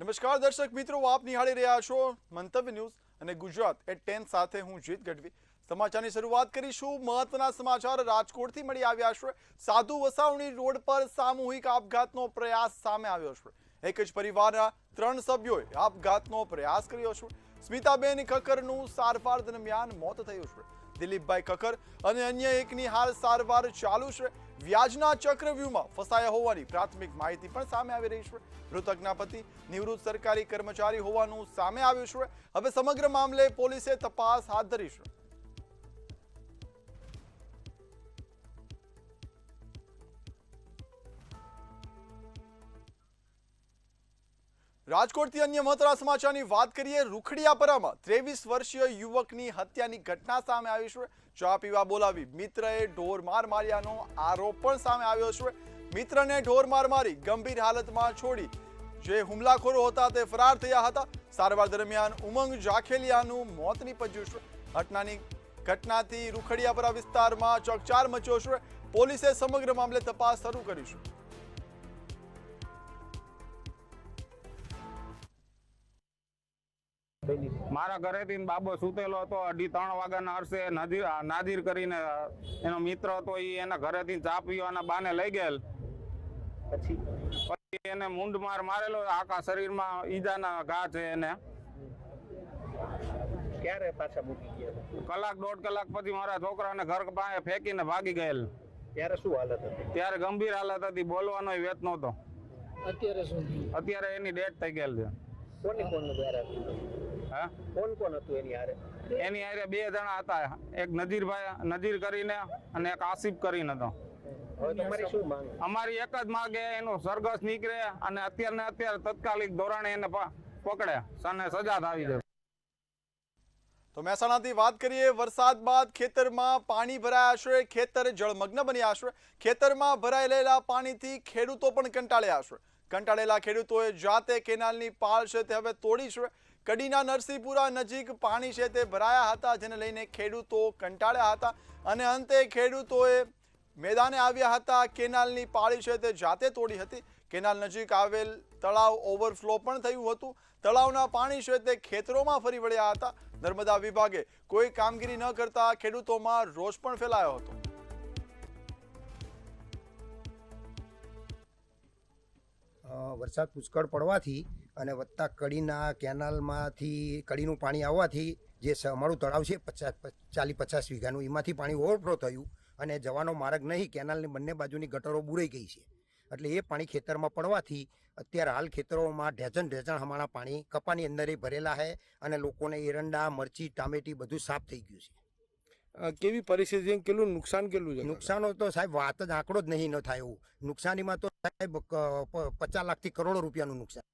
નમસ્કાર દર્શક મિત્રો, આપ નિહાળી રહ્યા છો મંતવ્ય ન્યૂઝ અને ગુજરાત એટ 10 સાથે હું જીત ગઢવી। સમાચારની શરૂઆત કરીશું મહત્વના સમાચાર રાજકોટથી મળી આવ્યા છે। સાધુ વસાવણી રોડ પર સામૂહિક આપઘાતનો પ્રયાસ સામે આવ્યો છે। એક જ પરિવારના 3 સભ્યોએ આપઘાતનો પ્રયાસ કર્યો છે। સ્મિતાબેન કક્કરનું સારવાર દરમિયાન મોત થયું છે। દિલીપભાઈ કક્કર અને અન્ય એકની હાલ સારવાર ચાલુ છે। વ્યાજના ચક્રવ્યૂહમાં ફસાયા હોવાની પ્રાથમિક માહિતી પણ સામે આવી રહી છે। મૃતકના પતિ નિવૃત્ત સરકારી કર્મચારી હોવાનું સામે આવ્યું છે। હવે સમગ્ર મામલે પોલીસે તપાસ હાથ ધરી છે। રાજકોટથી અન્ય મહત્વના સમાચારની વાત કરીએ। રૂખડિયાપરામાં 23 વર્ષીય યુવકની હત્યાની ઘટના સામે આવી છે। ચા પીવા બોલાવી મિત્રએ ઢોરમાર માર્યાનો આરોપ પણ સામે આવ્યો છે। મિત્રને ઢોરમાર મારી ગંભીર હાલતમાં છોડી જે હુમલાખોરો હતા તે ફરાર થયા હતા। સારવાર દરમિયાન ઉમંગ જાખેલિયાનું મોત નીપજ્યું છે। ઘટનાથી રૂખડિયાપરા વિસ્તારમાં ચકચાર મચ્યો છે। પોલીસે સમગ્ર મામલે તપાસ શરૂ કરી છે। મારા ઘરેથી બાબો સુતેલો હતો 2:30 વાગ્યાના અરસે નાદીર કરીને એનો મિત્ર હતો, એ એના ઘરેથી ચા પીવાના બાને લઈ ગયેલ। પછી એને મૂંઢમાર મારેલો, આખા શરીરમાં ઈજાના ઘા છે એને। ક્યારે પાછા મૂકી ગયા? કલાક 1.5 કલાક પછી મારા છોકરાને ઘર પાસે ફેંકીને ભાગી ગયેલ। ત્યારે શું હાલત હતી? ત્યારે ગંભીર હાલત હતી, બોલવાનો વેત નહોતો। અત્યારે શું થયું? અત્યારે એની ડેથ થઈ ગયેલ છે। કોણ દ્વારા હતું? હા, કોણ હતું એની હારે? એની હારે 2 જણા હતા, એક નજીર કરીને અને એક આસિફ કરીને હતો। હવે તમારી શું માંગ? અમારી એક જ માંગ છે, એનો સરઘસ નીકળે અને અત્યારે તત્કાલિક ધોરણે એને પકડે અને સજા થવી જોઈએ। તો મહેસાણાથી વાત કરીએ। વરસાદ બાદ ખેતરમાં પાણી ભરાયા છે। ખેતર જળમગ્ન બન્યા છે। ખેતરમાં ભરાયેલા પાણીથી ખેડૂતો પણ કંટાળ્યા છે। કંટાળેલા ખેડૂતોએ જાતે કેનાલની પાળ છે તે હવે તોડી છે। કડીના નરસિંહપુરા નજીક પાણી છે તે ભરાયા હતા, જેને લઈને ખેડૂતો કંટાળ્યા હતા અને અંતે ખેડૂતોએ મેદાને આવ્યા હતા। કેનાલની પાળી છે તે જાતે તોડી હતી। કેનાલ નજીક આવેલ તળાવ ઓવરફ્લો પણ થયું હતું। તળાવના પાણી છે તે ખેતરોમાં ફરી વળ્યા હતા। નર્મદા વિભાગે કોઈ કામગીરી ન કરતા ખેડૂતોમાં રોષ પણ ફેલાયો હતો। વરસાદ પુષ્કળ પડવાથી અને વધતા કડીના કેનાલમાંથી કડીનું પાણી આવવાથી જે અમારું તળાવ છે 40-50 વીઘાનું, એમાંથી પાણી ઓવરફ્લો થયું અને જવાનો માર્ગ નહીં, કેનાલની બંને બાજુની ગટરો બુરાઈ ગઈ છે। એટલે એ પાણી ખેતરમાં પડવાથી અત્યારે હાલ ખેતરોમાં ઢેચણ હમાણા પાણી કપાની અંદર ભરેલા છે અને લોકોને એરંડા, મરચી, ટામેટી બધું સાફ થઈ ગયું છે। કેવી પરિસ્થિતિ, કેટલું નુકસાન કેટલું છે? નુકસાનો તો સાહેબ વાત જ આંકડો જ નહીં ન થાય એવું। નુકસાનીમાં તો સાહેબ 50 લાખથી કરોડો રૂપિયાનું નુકસાન।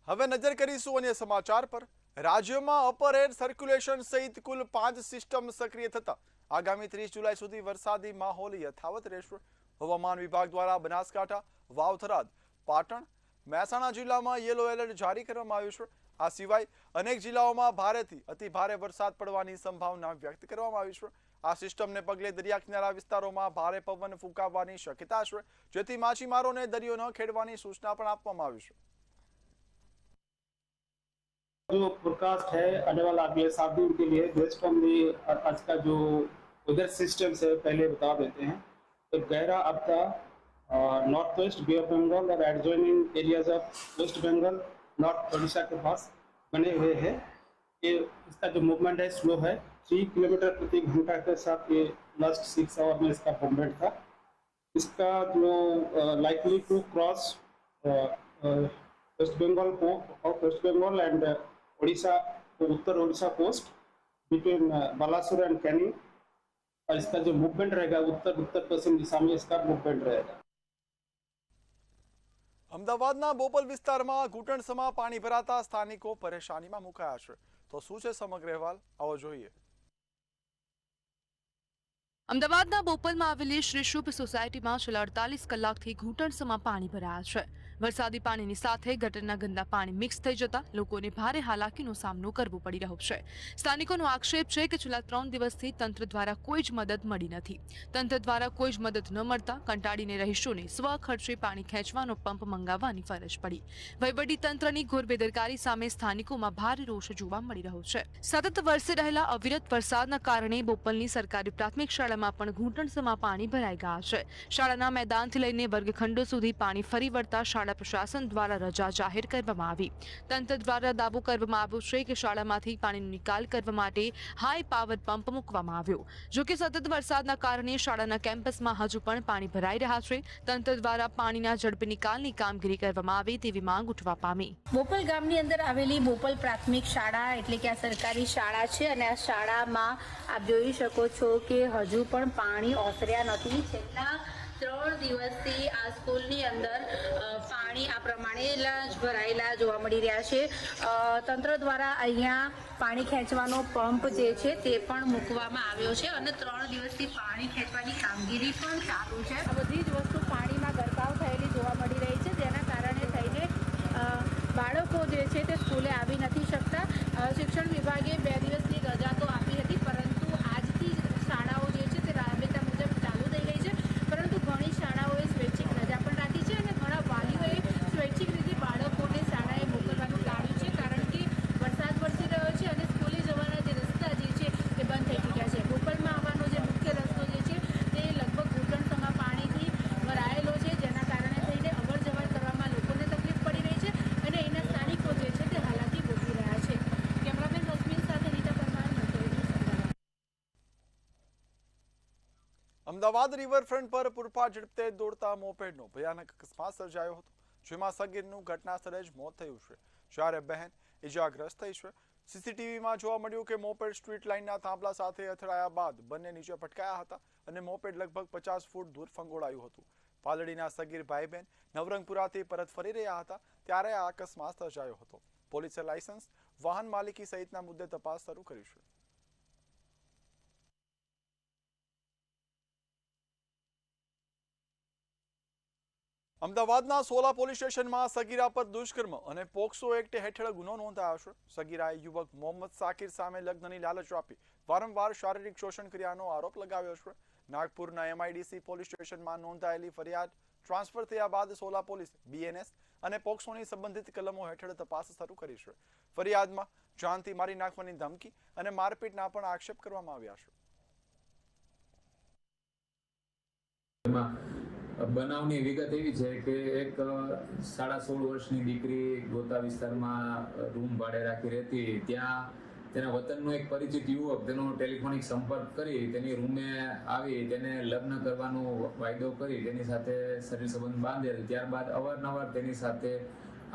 હવે નજર કરીશું અન્ય સમાચાર પર। રાજ્યમાં અપર એર સર્ક્યુલેશન સહિત કુલ 5 સિસ્ટમ સક્રિય થતા આગામી 30 જુલાઈ સુધી વરસાદી માહોલ યથાવત રહેશે। હવામાન વિભાગ દ્વારા બનાસકાંઠા, વાવ-થરાદ, પાટણ, મહેસાણા જિલ્લામાં યલો એલર્ટ જારી કરવામાં આવ્યું છે। આ સિવાય અનેક જિલ્લાઓમાં ભારેથી અતિ ભારે વરસાદ પડવાની સંભાવના વ્યક્ત કરવામાં આવી છે। આ સિસ્ટમને પગલે દરિયા કિનારા વિસ્તારોમાં ભારે પવન ફૂંકાવાની શક્યતા છે, જેથી માછીમારોને દરિયો ન ખેડવાની સૂચના પણ આપવામાં આવી છે। जो फोरकास्ट है आने वाला अगले 7 दिन के लिए बेस्ड ऑन दी आज का जो वेदर सिस्टम है पहले बता देते हैं। तो गहरा आपका north west Bay of Bengal और adjoining areas of West Bengal north Odisha के पास बने हुए हैं। ये इसका जो मूवमेंट है स्लो है, 3 किलोमीटर प्रति घंटा के साथ ये लास्ट 6 आवर में इसका मूवमेंट था। इसका जो likely to cross West Bengal को वेस्ट बंगाल एंड ओडिशा, उत्तर Odisha coast between Balasore and Canning, और इसका जो मूवमेंट रहेगा उत्तर पश्चिम दिशा में इसका मूवमेंट रहेगा। અમદાવાદના બોપલ વિસ્તારમાં ઘૂંટણસમાં પાણી ભરાતા સ્થાનિકો પરેશાનીમાં મુકાયા છે। તો શું છે સમગ્ર અહેવાલ, આવો જોઈએ। અમદાવાદના બોપલમાં આવેલી શ્રી શુભ સોસાયટીમાં છેલ્લા 48 કલાકથી ઘૂંટણસમાં પાણી ભરાયા છે। વરસાદી પાણીની સાથે ગટરના ગંદા પાણી મિક્સ થઈ જતા લોકોને ભારે હાલાકીનો સામનો કરવો પડી રહ્યો છે. સ્થાનિકોનો આક્ષેપ છે કે છેલ્લા 3 દિવસથી તંત્ર દ્વારા કોઈ જ મદદ મળી નથી. તંત્ર દ્વારા કોઈ જ મદદ ન મળતા કંટાળીને રહીશોને સ્વખર્ચે પાણી ખેંચવાનો પંપ મંગાવવાની ફરજ પડી. વહીવટી તંત્રની ઘોર બેદરકારી સામે સ્થાનિકોમાં ભારે રોષ જોવા મળી રહ્યો છે. સતત વરસી રહેલા અવિરત વરસાદના કારણે બોપલની સરકારી પ્રાથમિક શાળામાં પણ ઘૂંટણસમાં પાણી ભરાઈ ગયા છે. શાળાના મેદાનથી લઈને વર્ગખંડો સુધી પાણી ફરી વળતા શાળા પ્રશાસન દ્વારા રજા જાહેર કરવામાં આવી. તંત્ર દ્વારા દાવો કરવામાં આવ્યો છે કે શાળામાંથી પાણીનો નિકાલ કરવા માટે હાઈ પાવર પંપ મૂકવામાં આવ્યો. જોકે સતત વરસાદના કારણે શાળાના કેમ્પસમાં હજુ પણ પાણી ભરાઈ રહ્યા છે. તંત્ર દ્વારા પાણીના ઝડપી નિકાલની કામગીરી કરવામાં આવે તેવી માંગ ઉઠવા પામી. બોપલ ગામની અંદર આવેલી બોપલ પ્રાથમિક શાળા એટલે કે આ સરકારી શાળા છે અને આ શાળામાં આપ જોઈ શકો છો કે હજુ પણ પાણી ઓસર્યા નથી. છેલ્લા 3 દિવસથી આ સ્કૂલની અંદર પાણી આ પ્રમાણે જ ભરાયેલા જોવા મળી રહ્યા છે. તંત્ર દ્વારા અહીંયા પાણી ખેંચવાનો પંપ જે છે તે પણ મૂકવામાં આવ્યો છે અને 3 દિવસથી પાણી ખેંચવાની કામગીરી પણ ચાલુ છે. આ બધી જ વસ્તુ પાણીમાં ગરકાવ થયેલી જોવા મળી રહી છે, જેના કારણે થઈને બાળકો જે છે તે સ્કૂલે આવી નથી શકતા. શિક્ષણ વિભાગે 2 દિવસની રજા તો આપી હતી, પરંતુ આજથી શાળાઓ જે છે તે રાબેતા મુજબ ચાલુ થઈ ગઈ છે. પરંતુ ઘણી શાળાઓએ સ્વૈચ્છિક રજા પણ રાખી છે અને ઘણા વાલીઓએ સ્વૈચ્છિક રીતે બાળકોને શાળાએ મોકલવાનું ટાળ્યું છે, કારણ કે વરસાદ વરસી રહ્યો છે અને સ્કૂલે જવાના જે રસ્તા જે છે તે બંધ થઈ ચૂક્યા છે. બોપલમાં આવવાનો જે મુખ્ય રસ્તો જે છે તે લગભગ ઘૂંટણસમાં પાણીથી ભરાયેલો છે, જેના કારણે થઈને અવર જવર કરવામાં લોકોને તકલીફ પડી રહી છે અને એના સ્થાનિકો જે છે તે હાલાકી ભોગવી રહ્યા છે. કેમેરામેન રશ્મિન સાથે નીતા પરમાર, મંતવ્ય. અમદાવાદ રિવરફ્રન્ટ પર પૂરપાટ ઝડપે દોડતા મોપેડનો ભયાનક અકસ્માત સર્જાયો હતો, જેમાં સગીરનું ઘટના સ્થળે જ મોત થયું છે, જ્યારે બહેન ઇજાગ્રસ્ત થઈ છે. સીસીટીવીમાં જોવા મળ્યું કે મોપેડ સ્ટ્રીટ લાઇનના થાંભલા સાથે અથડાયા બાદ બંને નીચે પટકાયા હતા અને મોપેડ લગભગ 50 ફૂટ દૂર ફંગોળાયું હતું. પાલડીના સગીર ભાઈ બહેન નવરંગપુરાથી પરત ફરી રહ્યા હતા ત્યારે આ અકસ્માત સર્જાયો હતો. પોલીસે લાયસન્સ, વાહન માલિકી સહિતના મુદ્દે તપાસ શરૂ કરી છે. અમદાવાદના સોલા પોલીસ સ્ટેશનમાં સગીરા પર દુષ્કર્મ અને પોક્સો એક્ટ હેઠળ ગુનો નોંધાયો છે. સગીરાએ યુવક મોહમ્મદ સાકિર સામે લગ્નની લાલચ આપી વારંવાર શારીરિક શોષણ કર્યાનો આરોપ લગાવ્યો છે. નાગપુરના MIDC પોલીસ સ્ટેશનમાં નોંધાયેલી ફરિયાદ ટ્રાન્સફર થયા બાદ સોલા પોલીસે BNS અને પોક્સોની સંબંધિત કલમો હેઠળ તપાસ શરૂ કરી છે. ફરિયાદમાં જાનથી મારી નાખવાની ધમકી અને મારપીટના પણ આક્ષેપ કરવામાં આવ્યા છે. બનાવની વિગત એવી છે કે એક 16.5 વર્ષની દીકરી ગોતા વિસ્તારમાં રૂમ ભાડે રાખી રહેતી. ત્યાં તેના વતનનો એક પરિચિત યુવક તેનો ટેલિફોનિક સંપર્ક કરી તેની રૂમે આવી તેને લગ્ન કરવાનો વાયદો કરી તેની સાથે શરીર સંબંધ બાંધેલ. ત્યારબાદ અવારનવાર તેની સાથે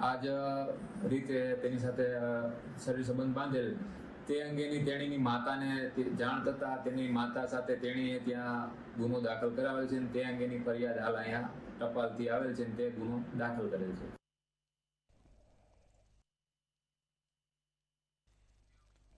આ જ રીતે તેની સાથે શરીર સંબંધ બાંધેલ. તે અંગેની તેણીની માતાને જાણ થતાં તેની માતા સાથે તેણીએ ત્યાં ગુનો દાખલ કરાવેલ છે અને તે અંગેની ફરિયાદ હાલ અહીંયા ટપાલથી આવેલ છે અને તે ગુનો દાખલ કરેલ છે.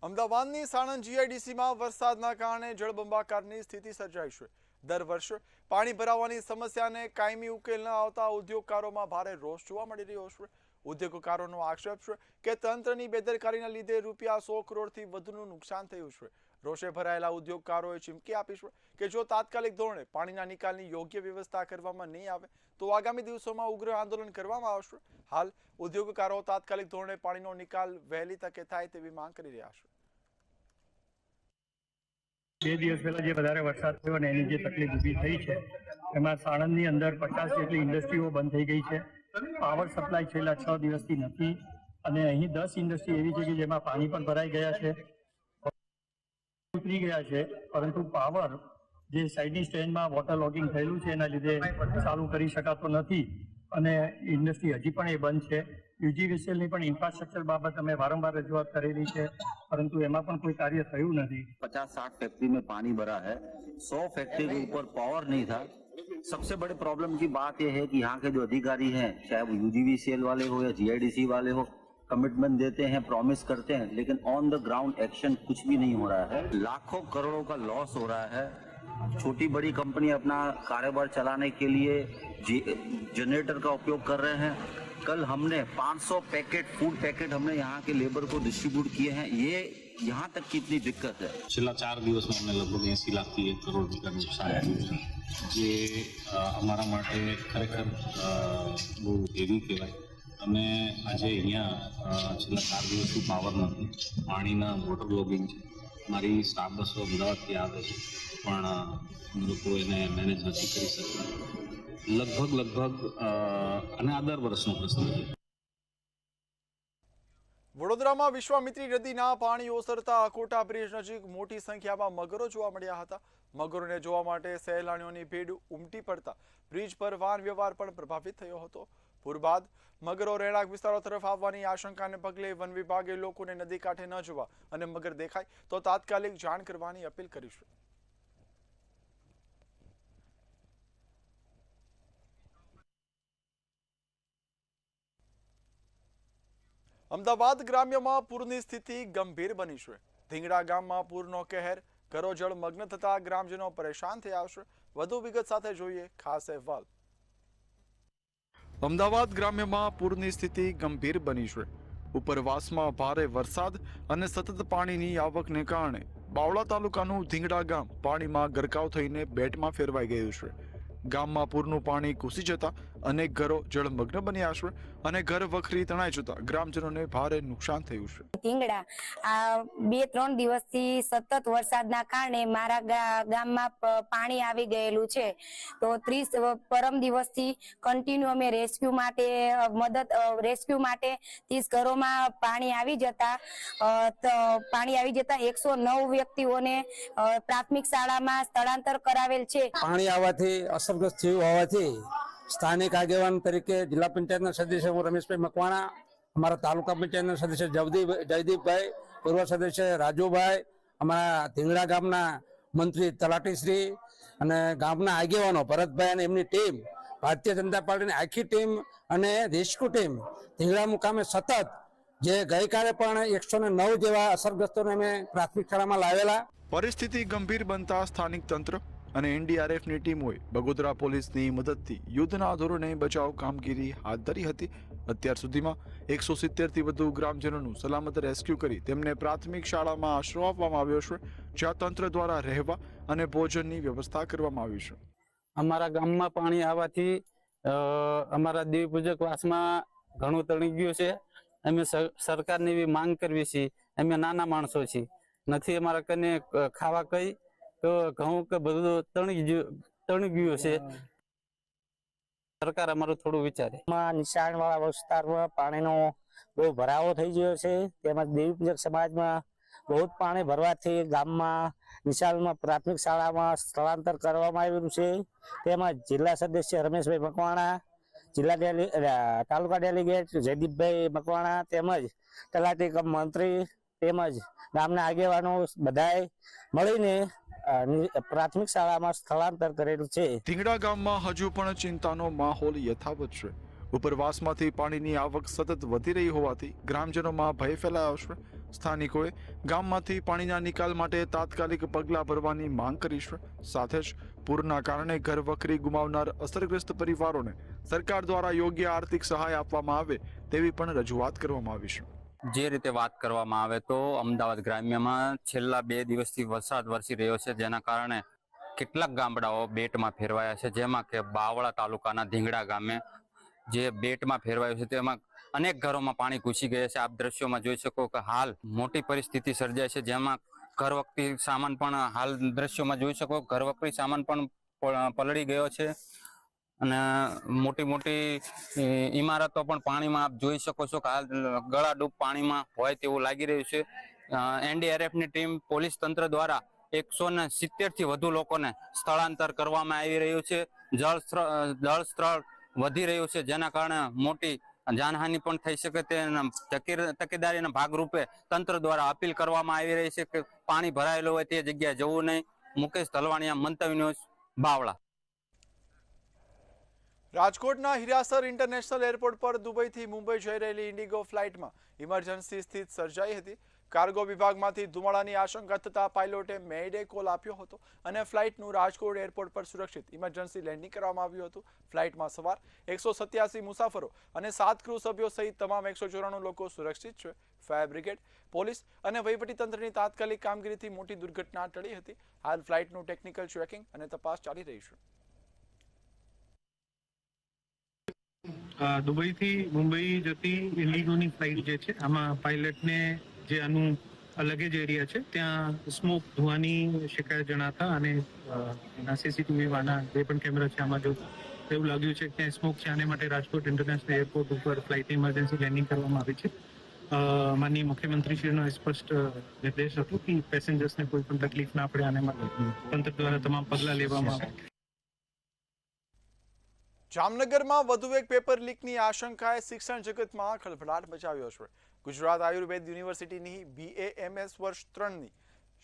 અમદાવાદની સાણંદ GIDCમાં વરસાદના કારણે જળબંબાકારની સ્થિતિ સર્જાઈ છે. દર વર્ષે પાણી ભરાવાની સમસ્યાને કાયમી ઉકેલ ન આવતા ઉદ્યોગકારોમાં ભારે રોષ જોવા મળી રહ્યો છે. ઉદ્યોગકારોનો આક્ષેપ છે કે તંત્રની બેદરકારીના લીધે ₹100 કરોડથી વધુનું નુકસાન થયું છે. રોષે ભરાયેલા ઉદ્યોગકારોએ ચીમકી આપી છે કે જો તાત્કાલિક ધોરણે પાણીના નિકાલની યોગ્ય વ્યવસ્થા કરવામાં નહીં આવે તો આગામી દિવસોમાં ઉગ્ર આંદોલન કરવામાં આવશે. હાલ ઉદ્યોગકારો તાત્કાલિક ધોરણે પાણીનો નિકાલ વહેલી તકે થાય તેવી માંગ કરી રહ્યા છે. 2 દિવસ પહેલા જે વધારે વરસાદ થયો અને એની જે તકલીફ ઊભી થઈ છે એમાં સાણંદની અંદર 50 જેટલી ઇન્ડસ્ટ્રીઓ બંધ થઈ ગઈ છે. પાવર સપ્લાય છેલ્લા 6 દિવસથી નથી અને અહીં 10 ઇન્ડસ્ટ્રી એવી છે કે જેમાં પાણી પણ ભરાઈ ગયા છે, ઉતરી ગયા છે, પરંતુ પાવર જે સાઈડની સ્ટેન્ડમાં વોટર લોગિંગ થયેલું છે એના લીધે ચાલુ કરી શકાતો નથી અને ઇન્ડસ્ટ્રી હજી પણ એ બંધ છે. UGVCLની પણ ઇન્ફ્રાસ્ટ્રક્ચર બાબત અમે વારંવાર રજૂઆત કરેલી છે, परंतु एमा पण कोई कार्य थयुं नहीं। 50-60 फैक्ट्री में पानी भरा है, 100 फैक्ट्री के ऊपर पावर नहीं था। सबसे बड़े प्रॉब्लम की बात यह है कि यहाँ के जो अधिकारी हैं, चाहे वो UGVCL वाले हो या GIDC वाले हो, कमिटमेंट देते हैं, प्रॉमिस करते हैं, लेकिन ऑन द ग्राउंड एक्शन कुछ भी नहीं हो रहा है। लाखों करोड़ों का लॉस हो रहा है। छोटी बड़ी कंपनी अपना कारोबार चलाने के लिए जनरेटर का उपयोग कर रहे हैं। कल हमने 500 पैकेट फूड पैकेट हमने यहाँ के लेबर को डिस्ट्रीब्यूट किए हैं। ये यहाँ तक की इतनी दिक्कत है। છેલ્લા 4 દિવસમાં અમને લગભગ 80 લાખથી 1 કરોડ રૂપિયાનું નુકસાન થયું છે, જે અમારા માટે ખરેખર બહુ હેવી કહેવાય. અને આજે અહીંયા છેલ્લા 4 દિવસથી પાવર નથી, પાણીના વોટર લોગિંગ છે. મારી સ્ટાફ બસો અમદાવાદથી આવે છે, પણ અમે લોકો એને મેનેજ નથી કરી શકતા. લગભગ અને આ દર વર્ષનો પ્રશ્ન છે. વડોદરામાં વિશ્વામિત્રી નદીના પાણી ઓસરતા અકોટા બ્રિજ નજીક મોટી સંખ્યામાં મગરો જોવા મળ્યા હતા. મગરોને જોવા માટે સહેલાણીઓની ભીડ ઉમટી પડતા બ્રિજ પર વાહન વ્યવહાર પણ પ્રભાવિત થયો હતો. પૂર બાદ મગરો રહેણાંક વિસ્તારો તરફ આવવાની આશંકાને પગલે વન વિભાગે લોકોને નદી કાંઠે ન જવા અને મગર દેખાય તો તાત્કાલિક જાણ કરવાની અપીલ કરી છે. અમદાવાદ ગ્રામ્યમાં પૂરની સ્થિતિ ગંભીર બની છે. ધીંગડા ગામમાં પૂરનો કહેર, ઘરો જળમગ્ન થતા ગ્રામજનો પરેશાન થયા છે. વધુ વિગત સાથે જોઈએ ખાસ અહેવાલ. અમદાવાદ ગ્રામ્યમાં પૂરની સ્થિતિ ગંભીર બની છે. ઉપરવાસમાં ભારે વરસાદ અને સતત પાણીની આવકને કારણે બાવળા તાલુકાનું ધીંગડા ગામ પાણીમાં ગરકાવ થઈને બેટમાં ફેરવાઈ ગયું છે. ગામમાં પૂરનું પાણી ઘૂસી જતા અનેક ઘરો જળમગ્ન બન્યા છે અને ઘર વખરી તણાઈ જતા ગ્રામજનોને ભારે નુકસાન થયું છે. ધીંગડા આ 2-3 દિવસથી સતત વરસાદના કારણે મારા ગામમાં પાણી આવી ગયેલું છે. તો 30 પરમ દિવસથી કન્ટિન્યુ અમે રેસ્ક્યુ માટે 30 ઘરોમાં પાણી આવી જતા 109 વ્યક્તિઓને પ્રાથમિક શાળામાં સ્થળાંતર કરાવેલ છે. પાણી આવવાથી અસરગ્રસ્ત થયું હોવાથી સ્થાનિક આગેવાન તરીકે જિલ્લા પંચાયતના સદસ્ય હું રમેશભાઈ મકવાણા, અમારા તાલુકા પંચાયતના સદસ્ય જયદીપભાઈ, પૂર્વ સદસ્ય રાજુભાઈ, અમારા ધીંગડા ગામના મંત્રી તલાટીશ્રી અને ગામના આગેવાનો ભરતભાઈ અને એમની ટીમ, ભારતીય જનતા પાર્ટીની આખી ટીમ અને રેસ્ક્યુ ટીમ ધીંગડા મુકામે સતત જે ગઈકાલે પણ 109 જેવા અસરગ્રસ્તોને અમે પ્રાથમિક શાળામાં લાવેલા. પરિસ્થિતિ ગંભીર બનતા સ્થાનિક તંત્ર અને એનડીઆરએફની ટીમોએ બગોદરા પોલીસની મદદથી યુદ્ધના ધોરણે બચાવ કામગીરી હાથ ધરી હતી. અત્યાર સુધીમાં 170થી વધુ ગ્રામજનોનું સલામત રેસ્ક્યુ કરી તેમને પ્રાથમિક શાળામાં આશરો આપવામાં આવ્યો છે, જ્યાં તંત્ર દ્વારા રહેવા અને ભોજનની વ્યવસ્થા કરવામાં આવી છે. અમારા ગામમાં પાણી આવવાથી અમારા દેવપૂજક વાસમાં ઘણું તણી ગયું છે. અમે સરકારની એવી માંગ કરવી છીએ. અમે નાના માણસો છીએ, નથી અમારા કને ખાવા કઈ તો ઘઉં કે બધું તણી ગયું છે. સરકાર અમારું થોડું વિચારે. નિશાળવાળા વિસ્તારમાં પાણીનો બહુ ભરાવો થઈ ગયો છે. તેમજ દેવીપૂજક સમાજમાં બહુ પાણી ભરવાથી ગામમાં નિશાળમાં પ્રાથમિક શાળામાં સ્થળાંતર કરવામાં આવ્યું છે. તેમજ જિલ્લા સદસ્ય રમેશભાઈ મકવાણા, તાલુકા ડેલીગેટ જયદીપભાઈ મકવાણા તેમજ તલાટી કમ મંત્રી તેમજ ગામના આગેવાનો બધાએ મળીને પ્રાથમિક શાળામાં સ્થળાંતર કરેલું છે. ધીંગડા ગામમાં હજુ પણ ચિંતાનો માહોલ યથાવત છે. ઉપરવાસમાંથી પાણીની આવક સતત વધી રહી હોવાથી ગ્રામજનોમાં ભય ફેલાયો છે. સ્થાનિકોએ ગામમાંથી પાણીના નિકાલ માટે તાત્કાલિક પગલાં ભરવાની માંગ કરી છે. સાથે જ પૂરના કારણે ઘર વખરી ગુમાવનાર અસરગ્રસ્ત પરિવારોને સરકાર દ્વારા યોગ્ય આર્થિક સહાય આપવામાં આવે તેવી પણ રજૂઆત કરવામાં આવી છે. જે રીતે વાત કરવામાં આવે તો અમદાવાદ ગ્રામ્યમાં છેલ્લા 2 દિવસથી વરસાદ વરસી રહ્યો છે, જેના કારણે કેટલાક ગામડાઓ બેટમાં ફેરવાયા છે. જેમાં કે બાવળા તાલુકાના ધીંગડા ગામે જે બેટમાં ફેરવાયું છે તેમાં અનેક ઘરોમાં પાણી ઘૂસી ગયા છે. આપ દ્રશ્યોમાં જોઈ શકો કે હાલ મોટી પરિસ્થિતિ સર્જાય છે, જેમાં ઘર વખરી સામાન પણ હાલ દ્રશ્યોમાં જોઈ શકો ઘર વખરી સામાન પણ પલળી ગયો છે અને મોટી મોટી ઇમારતો પણ પાણીમાં આપ જોઈ શકો છો કે હાલ ગળાડૂબ પાણીમાં હોય તેવું લાગી રહ્યું છે. એનડીઆરએફની ટીમ પોલીસ તંત્ર દ્વારા 170થી વધુ લોકોને સ્થળાંતર કરવામાં આવી રહ્યું છે. જળ સ્તર વધી રહ્યું છે, જેના કારણે મોટી જાનહાનિ પણ થઈ શકે તે તકેદારીના ભાગરૂપે તંત્ર દ્વારા અપીલ કરવામાં આવી રહી છે કે પાણી ભરાયેલું હોય તે જગ્યાએ જવું નહીં. મુકેશ ધલવાણીયા, મંતવ્ય ન્યૂઝ, બાવળા. રાજકોટના હિરાસર ઇન્ટરનેશનલ એરપોર્ટ પર દુબઈથી મુંબઈ જઈ રહેલી ઇન્ડિગો ફ્લાઇટમાં ઇમરજન્સી સ્થિતિ સર્જાઈ હતી. કાર્ગો વિભાગમાંથી ધુમાડાની આશંકા થતા પાયલોટે મેડે કોલ આપ્યો હતો અને ફ્લાઇટનું રાજકોટ એરપોર્ટ પર સુરક્ષિત ઇમરજન્સી લેન્ડિંગ કરવામાં આવ્યું હતું. ફ્લાઇટમાં સવાર 187 મુસાફરો અને 7 ક્રૂ સભ્યો સહિત તમામ 194 લોકો સુરક્ષિત છે. ફાયર બ્રિગેડ, પોલીસ અને વહીવટીતંત્રની તાત્કાલિક કામગીરીથી મોટી દુર્ઘટના ટળી હતી. હાલ ફ્લાઇટનું ટેકનિકલ ચેકિંગ અને તપાસ ચાલી રહી છે. દુબઈથી મુંબઈ જતી ઇન્ડિગોની ફ્લાઇટ જે છે આમાં પાયલટને જે આનું લગેજ એરિયા છે ત્યાં સ્મોક ધુવાની શિકાયત જણાતા અને એના સીસીટીવી વાળા જે પણ કેમેરા છે આમાં જો એવું લાગ્યું છે કે ત્યાં સ્મોક છે આને માટે રાજકોટ ઇન્ટરનેશનલ એરપોર્ટ ઉપર ફ્લાઇટની ઇમરજન્સી લેન્ડિંગ કરવામાં આવી છે. માનનીય મુખ્યમંત્રીશ્રીનો સ્પષ્ટ નિર્દેશ હતો કે પેસેન્જર્સને કોઈ પણ તકલીફ ના પડે આને માટે તંત્ર દ્વારા તમામ પગલાં લેવામાં આવે. જામનગરમાં વધુ એક પેપર લીકની આશંકાએ શિક્ષણ જગતમાં ખળભળાટ મચાવ્યો છે. ગુજરાત આયુર્વેદ યુનિવર્સિટીની BAMS વર્ષ 3ની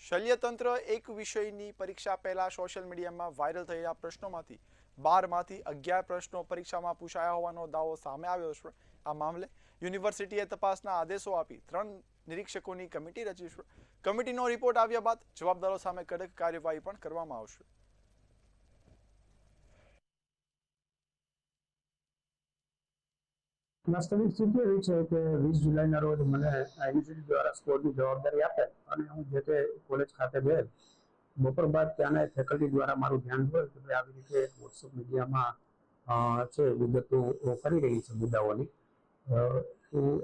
શલ્યતંત્ર એક વિષયની પરીક્ષા પહેલા સોશિયલ મીડિયામાં વાયરલ થયેલા પ્રશ્નોમાંથી 12માંથી 11 પ્રશ્નો પરીક્ષામાં પૂછાયા હોવાનો દાવો સામે આવ્યો છે. આ મામલે યુનિવર્સિટીએ તપાસના આદેશો આપી 3 નિરીક્ષકોની કમિટી રચી છે. કમિટીનો રિપોર્ટ આવ્યા બાદ જવાબદારો સામે કડક કાર્યવાહી પણ કરવામાં આવશે. વાસ્તવિક સ્થિતિ એવી છે કે 20 જુલાઈના રોજ મને યુનિવર્સિટી દ્વારા સ્કોરની જવાબદારી આપે અને હું જે તે કોલેજ ખાતે ગયેલ. બપોર બાદ ત્યાંના ફેકલ્ટી દ્વારા મારું ધ્યાન ગયું કે આવી રીતે વોટ્સઅપ મીડિયામાં છે વિગતો કરી રહી છે મુદ્દાઓની.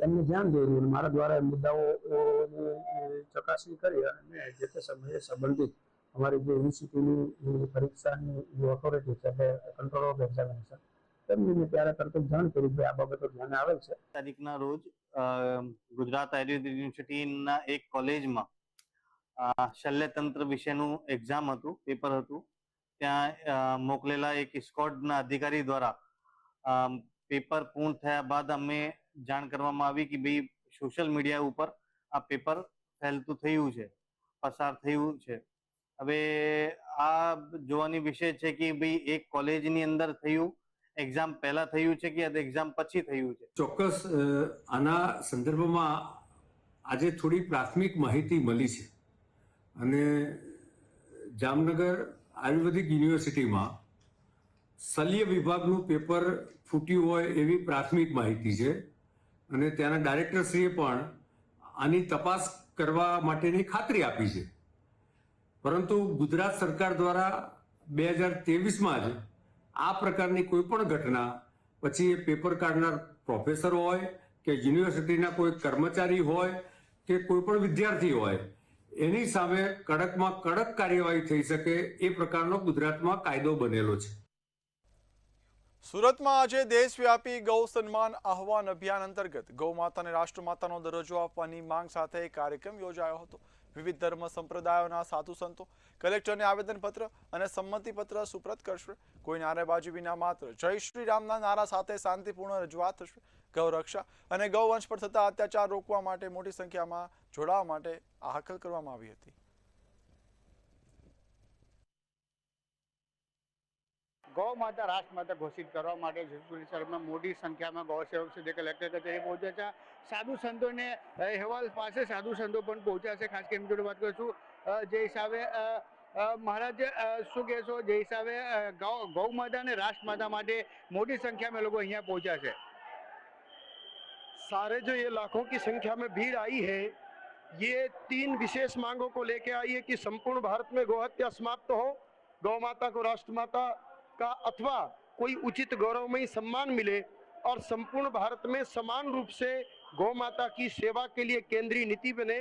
એમને ધ્યાન દોર્યું અને મારા દ્વારા એ મુદ્દાઓની ચકાસણી કરી અને મેં જે તે સમયે સંબંધિત અમારી જે યુનિવર્સિટીની પરીક્ષાની ઓથોરિટી છે એટલે કંટ્રોલ ઓફ એક્ઝામિનેશન એમને ત્યારે તરત જાણ કરી કે આ બાબતો ધ્યાને આવે છે. તારીખના રોજ ગુજરાત આયુર્વેદ યુનિવર્સિટીના એક કોલેજમાં શલ્યતંત્ર વિશેનું એક્ઝામ હતું, પેપર હતું. ત્યાં મોકલેલા એક સ્કોડના અધિકારી દ્વારા પેપર પૂર્ણ થયા બાદ અમે જાણ કરવામાં આવી કે ભાઈ સોશિયલ મીડિયા ઉપર આ પેપર ફેલતું થયું છે, પસાર થયું છે. હવે આ જોવાની વિષય છે કે ભાઈ એક કોલેજની અંદર થયું, એક્ઝામ પહેલા થયું છે કે એક્ઝામ પછી થયું છે. ચોક્કસ આના સંદર્ભમાં આજે થોડી પ્રાથમિક માહિતી મળી છે અને જામનગર આયુર્વેદિક યુનિવર્સિટીમાં શલ્ય વિભાગનું પેપર ફૂટ્યું હોય એવી પ્રાથમિક માહિતી છે અને ત્યાંના ડાયરેક્ટરશ્રીએ પણ આની તપાસ કરવા માટેની ખાતરી આપી છે. પરંતુ ગુજરાત સરકાર દ્વારા 2023માં જ આ પ્રકારની કોઈ પણ ઘટના પછી એ પેપર કાઢનાર પ્રોફેસર હોય કે યુનિવર્સિટીના કોઈ કર્મચારી હોય કે કોઈ પણ વિદ્યાર્થી હોય એની સામે કડકમાં કડક કાર્યવાહી થઈ શકે એ પ્રકારનો ગુજરાતમાં કાયદો બનેલો છે. સુરતમાં આજે દેશવ્યાપી ગૌ સન્માન આહવાન અભિયાન અંતર્ગત ગૌ માતાને રાષ્ટ્રમાતાનો દરજ્જો આપવાની માંગ સાથે કાર્યક્રમ યોજાયો હતો. વિવિધ ધર્મ સંપ્રદાયોના સાધુ સંતો કલેક્ટરને આવેદનપત્ર અને સંમતિપત્ર સુપ્રત કરશે. કોઈ નારેબાજી વિના માત્ર જય શ્રી રામના નારા સાથે શાંતિપૂર્ણ રજૂઆત થશે. ગૌ રક્ષા અને ગૌવંશ પર થતા અત્યાચાર રોકવા માટે મોટી સંખ્યામાં જોડાવા માટે હાકલ કરવામાં આવી હતી. ગૌ માતા રાષ્ટ્રમાતા ઘોષિત કરવા માટે જસપુરમાં મોટી સંખ્યામાં ગૌ સેવક છે જે કલેક્ટર કચેરી પહોંચ્યા છે. સાધુ સંતોને અહેવાલ પાસે સાધુ સંતો પણ પહોંચ્યા છે. ખાસ કરીને જોડે વાત કરીશું જે હિસાબે મહારાજ શું કહેશો, જે હિસાબે ગૌ માતા અને રાષ્ટ્રમાતા માટે મોટી संख्या में लोग यहाँ पहुंचा है. सारे जो ये लाखों की संख्या में भीड़ आई है ये 3 विशेष मांगों को लेके आई है कि संपूर्ण भारत में गौहत्या समाप्त हो, गौ माता को राष्ट्रमाता का अथवा कोई उचित गौरवमयी सम्मान मिले और संपूर्ण भारत में समान रूप से गौ माता की सेवा के लिए केंद्रीय नीति बने.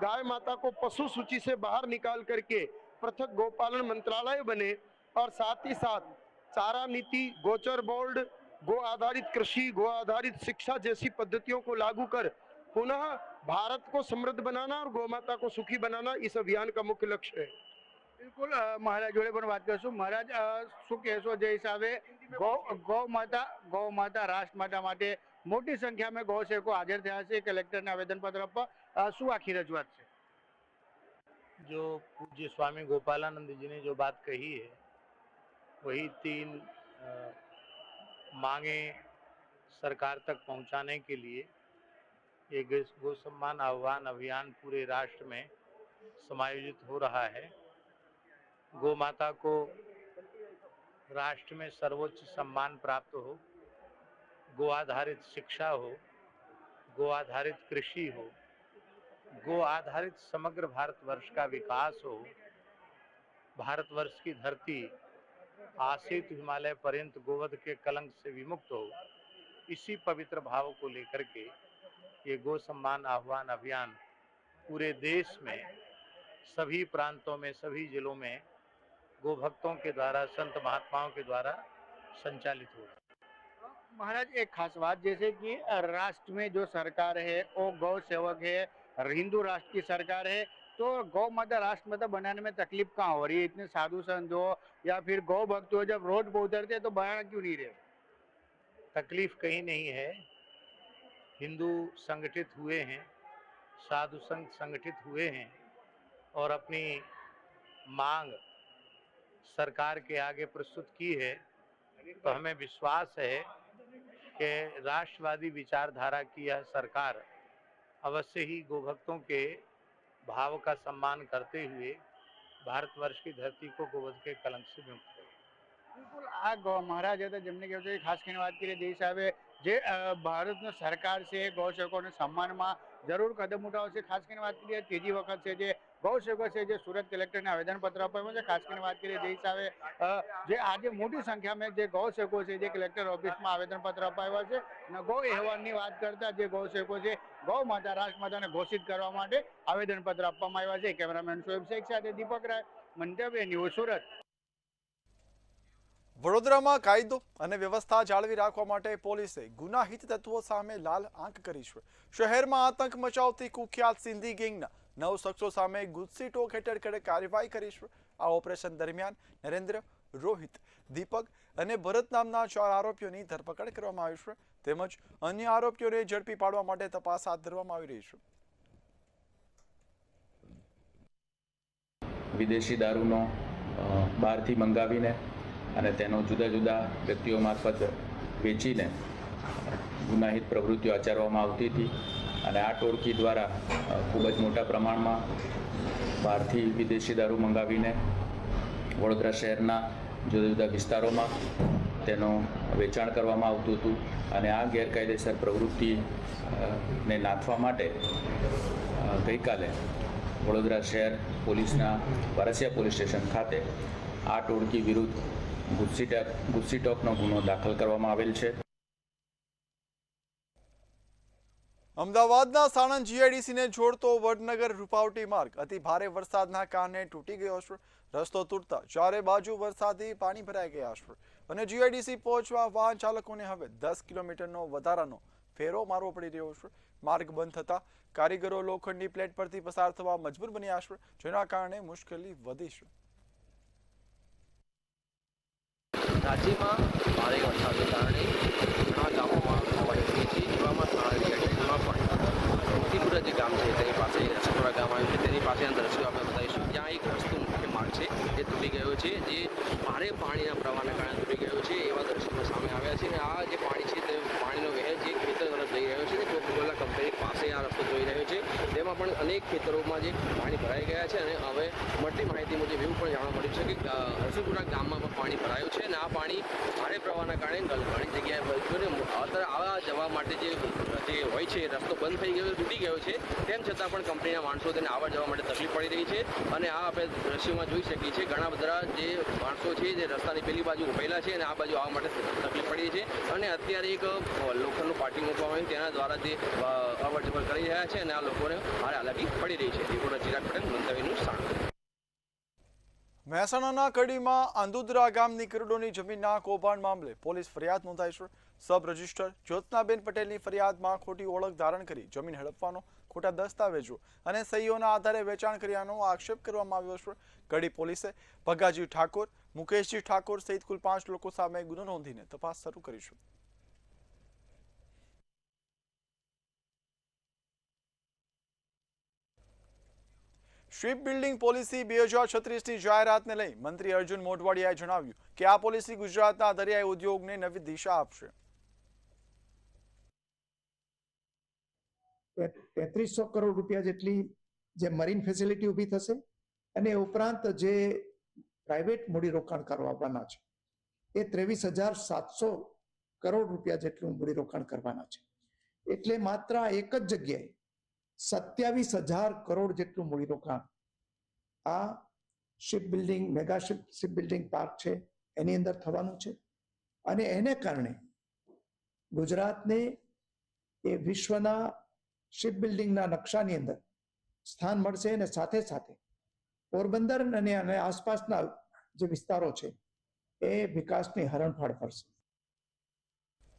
गाय माता को पशु सूची से बाहर निकाल करके पृथक गौपालन मंत्रालय बने और साथ ही साथ चारा नीति, गोचर बोर्ड, गो आधारित कृषि, गो आधारित शिक्षा जैसी पद्धतियों को लागू कर पुनः भारत को समृद्ध बनाना और गौ माता को सुखी बनाना इस अभियान का मुख्य लक्ष्य है. બિલકુલ મહારાજ જોડે પણ વાત કરશું. મહારાજ શું કહેશો જે હિસાબે ગૌ માતા રાષ્ટ્રમાતા માટે મોટી સંખ્યામાં ગૌ સેવકો હાજર થયા છે, કલેક્ટરને આવેદનપત્ર આપવા શું આખી રજૂઆત છે? जो पूज्य स्वामी गोपालानंद जी ने जो बात कही है वही 3 मांगे सरकार तक पहुंचाने के लिए ये गौ सम्मान आह्वान अभियान पूरे राष्ट्र में समायोजित हो रहा है। गौ माता को राष्ट्र में सर्वोच्च सम्मान प्राप्त हो, गो आधारित शिक्षा हो, गो आधारित कृषि हो, गो आधारित समग्र भारतवर्ष का विकास हो, भारतवर्ष की धरती आसित हिमालय पर्यंत गोवध के कलंक से विमुक्त हो, इसी पवित्र भाव को लेकर के ये गो सम्मान आह्वान अभियान पूरे देश में सभी प्रांतों में, सभी जिलों में गो भक्तों के द्वारा, संत महात्माओं के द्वारा संचालित हो रहा है। महाराज एक खास बात, जैसे कि राष्ट्र में जो सरकार है वो गौ सेवक है, हिंदू राष्ट्र की सरकार है, तो गौ माता राष्ट्र माता बनाने में तकलीफ कहाँ हो रही है? इतने साधु संत हो या फिर गौ भक्त हो, जब रोड पर उतरते तो बनाना क्यों नहीं रहे? तकलीफ कहीं नहीं है। हिंदू संगठित हुए हैं, साधु संत संगठित हुए हैं और अपनी मांग सरकार के आगे प्रस्तुत की है, तो हमें विश्वास है कि राष्ट्रवादी विचारधारा की यह सरकार अवश्य ही गोभक्तों के भाव का सम्मान करते हुए भारतवर्ष की धरती को गोवध के कलंक से मुक्त करे। બિલકુલ, આ મહારાજ હતા જેમને કહેવાય છે ખાસ કરીને વાત કરીએ દેશ આવે જે ભારતની સરકાર છે ગૌ સેવકોને સન્માનમાં જરૂર કદમ ઉઠાવશે। ખાસ કરીને વાત કરીએ ત્રીજી વખત છે જે ગૌ સેવકો છે જે સુરત કલેક્ટરને આવેદનપત્ર આપ્યું છે। ખાસ કરીને વાત કરીએ દેશ આવે જે આજે મોટી સંખ્યામાં જે ગૌ સેવકો છે જે કલેક્ટર ઓફિસમાં આવેદનપત્ર અપાવ્યા છે અને ગૌ અહેવાલની વાત કરતા જે ગૌ સેવકો છે ગૌ માતા રાષ્ટ્રમાતાને ઘોષિત કરવા માટે આવેદનપત્ર આપવામાં આવ્યા છે। કેમેરામેન શોએબ શેખ સાથે દીપક રાય, મંતવ્ય ન્યૂઝ, સુરત। વડોદરામાં કાયદો અને વ્યવસ્થા જાળવી રાખવા માટે પોલીસે ગુનાહિત તત્વો સામે લાલ આંખ કરી છે। શહેરમાં આતંક મચાવતી કુખ્યાત સિંધી ગેંગના 9 શખ્સો સામે ગુજસી ટોક હેઠળ કડક કાર્યવાહી કરી છે। આ ઓપરેશન દરમિયાન નરેન્દ્ર, રોહિત, દીપક અને ભરત નામના 4 આરોપીઓની ધરપકડ કરવામાં આવી છે, તેમજ અન્ય આરોપીઓને ઝડપી પાડવા માટે તપાસ હાથ ધરવામાં આવી રહી છે। વિદેશી દારૂનો બહારથી મંગાવીને અને તેનો જુદા જુદા વ્યક્તિઓ મારફત વેચીને ગુનાહિત પ્રવૃત્તિઓ આચરવામાં આવતી હતી અને આ ટોળકી દ્વારા ખૂબ જ મોટા પ્રમાણમાં બહારથી વિદેશી દારૂ મંગાવીને વડોદરા શહેરના જુદા જુદા વિસ્તારોમાં તેનું વેચાણ કરવામાં આવતું હતું અને આ ગેરકાયદેસર પ્રવૃત્તિને નાથવા માટે ગઈકાલે વડોદરા શહેર પોલીસના વારસિયા પોલીસ સ્ટેશન ખાતે આ ટોળકી વિરુદ્ધ ગુજસી ટોકનો ગુનો દાખલ કરવામાં આવેલ છે। અમદાવાદના સાણંદ જીઆઈડીસીને જોડતો વડનગર રૂપાવટી માર્ગ અતિ ભારે વરસાદના કારણે તૂટી ગયો છે। રસ્તો તૂટતા ચારે બાજુ વરસાદી પાણી ભરાઈ ગયા છે અને જીઆઈડીસી પહોંચવા વાહન ચાલકોને હવે 10 કિલોમીટરનો વધારાનો ફેરો મારવો પડી રહ્યો છે। માર્ગ બંધ થતા કારીગરો લોખંડની પ્લેટ પરથી પસાર થવા મજબૂર બન્યા છે, જેના કારણે મુશ્કેલી વધી છે। રાજ્યમાં ભારે વરસાદને કારણે ઘણા ગામોમાં પ્રભાવિત થઈ છે। એવામાં સાણંદ જીઆઈડીસીમાં પણ મોતીપુરા જે ગામ છે તેની પાસે રસપુરા ગામ આવ્યું છે, તેની પાસેના દ્રશ્યો આપણે બતાવીશું। ત્યાં એક રસ્તો મુખ્ય માર્ગ છે જે તૂટી ગયો છે, જે ભારે પાણીના પ્રવાહના કારણે તૂટી ગયો છે એવા દ્રશ્યો સામે આવ્યા છે। અને આ જે પાણી છે તે પાણીનો વહેણ જે ખેતર તરફ જઈ રહ્યો છે તે કોકોકોલા કંપની પાસે આ રસ્તો જોઈ રહ્યો છે, તેમાં પણ અનેક ખેતરોમાં જે પાણી ભરાઈ ગયા છે અને હવે મળતી માહિતી મુજબ એવું પણ જાણવા મળ્યું છે કે રસુપુરા ગામમાં પણ પાણી ભરાયું છે અને આ પાણી ભારે પ્રવાહના કારણે ઘણી જગ્યાએ વહેતું અને અત્યારે આવા જવા માટે જે હોય છે રસ્તો બંધ થઈ ગયો, તૂટી ગયો છે, તેમ છતાં પણ કંપનીના માણસો તેને આવવા જવા માટે તકલીફ પડી રહી છે। અને આ આપણે દ્રશ્યોમાં જોઈ શકીએ છીએ ઘણા બધા જે માણસો છે જે રસ્તાની પેલી બાજુ ઉભેલા છે અને આ બાજુ આવવા માટે તકલીફ પડી રહી છે અને અત્યારે એક લોખંડનું પાટિંગ મૂકવામાં આવ્યું તેના દ્વારા તે અવર જવર કરી રહ્યા છે અને આ લોકોને ભારે હાલાકી પડી રહી છે। રિપોર્ટર ચિરાગ પટેલ, મંતવ્યનું સાણંદ। મહેસાણાના કડીમાં આંદુદ્રા ગામની કરોડોની જમીનના કૌભાંડ મામલે પોલીસ ફરિયાદ નોંધાઈ છે। સબ રજિસ્ટર જ્યોત્સનાબેન પટેલની ફરિયાદમાં ખોટી ઓળખ ધારણ કરી જમીન હડપવાનો, ખોટા દસ્તાવેજો અને સહીઓના આધારે વેચાણ કર્યાનો આક્ષેપ કરવામાં આવ્યો છે। કડી પોલીસે ભગાજી ઠાકોર, મુકેશજી ઠાકોર સહિત કુલ 5 લોકો સામે ગુનો નોંધીને તપાસ શરૂ કરી છે। શિપ બિલ્ડિંગ પોલિસી 2036ની જાહેરાતને લઈ મંત્રી અર્જુન મોઢવાડિયાએ જણાવ્યું કે આ પોલિસી ગુજરાતના દરિયાઈ ઉદ્યોગને નવી દિશા આપશે। 3300 કરોડ રૂપિયા જેટલી જે મરીન ફેસિલિટી ઊભી થશે અને એ ઉપરાંત જે પ્રાઇવેટ મૂડીરોકાણ કરવાના છે એ 23,700 કરોડ રૂપિયા જેટલું મૂડીરોકાણ કરવાના છે. એટલે માત્ર એક જ જગ્યાએ 27,000 કરોડ જેટલું મૂડીરોકાણ આ ship building mega ship building park છે એની અંદર થવાનું છે. અને એને કારણે ગુજરાતને એ વિશ્વના શિપ બિલ્ડિંગના નકશાની અંદર સ્થાન મળશે અને સાથે સાથે પોરબંદર અને આસપાસના જે વિસ્તારો છે એ વિકાસની હરણફાળ ભરશે.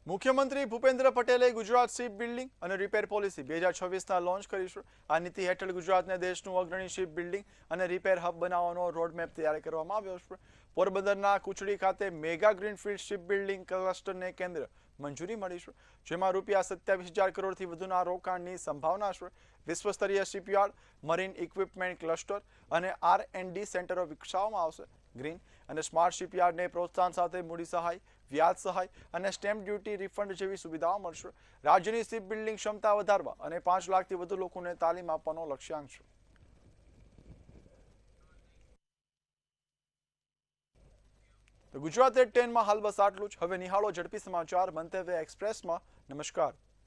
મુખ્યમંત્રી ભૂપેન્દ્ર પટેલે ગુજરાત શિપ બિલ્ડિંગ અને રિપેર પોલિસી 2026ના લોન્ચ કરી છે. આ નીતિ હેઠળ ગુજરાતને દેશનું અગ્રણી શિપ બિલ્ડિંગ અને રિપેર હબ બનાવવાનો રોડમેપ તૈયાર કરવામાં આવ્યો છે. પોરબંદરના કુચડી ખાતે મેગા ગ્રીનફિલ્ડ શિપ બિલ્ડિંગ ક્લસ્ટરને કેન્દ્ર મંજૂરી મળી છે, જેમાં રૂપિયા 27,000 કરોડથી વધુના રોકાણની સંભાવના છે. વિશ્વસ્તરીય શિપયાર્ડ, મરીન ઇક્વિપમેન્ટ ક્લસ્ટર અને R&D સેન્ટરો વિકસાવવામાં આવશે. ગ્રીન અને સ્માર્ટ શિપયાર્ડને પ્રોત્સાહન સાથે મૂડી સહાય, વ્યાજ સહાય અને સ્ટેમ્પ ડ્યુટી રિફંડ જેવી સુવિધાઓ મળશે. રાજ્યની શિપ બિલ્ડિંગ ક્ષમતા વધારવા અને 5 લાખથી વધુ લોકોને તાલીમ આપવાનો લક્ષ્યાંક છે. તો ગુજરાત એટ 10માં હાલ બસ આટલું જ. હવે નિહાળો ઝડપી સમાચાર મંતવ્ય એક્સપ્રેસમાં. નમસ્કાર.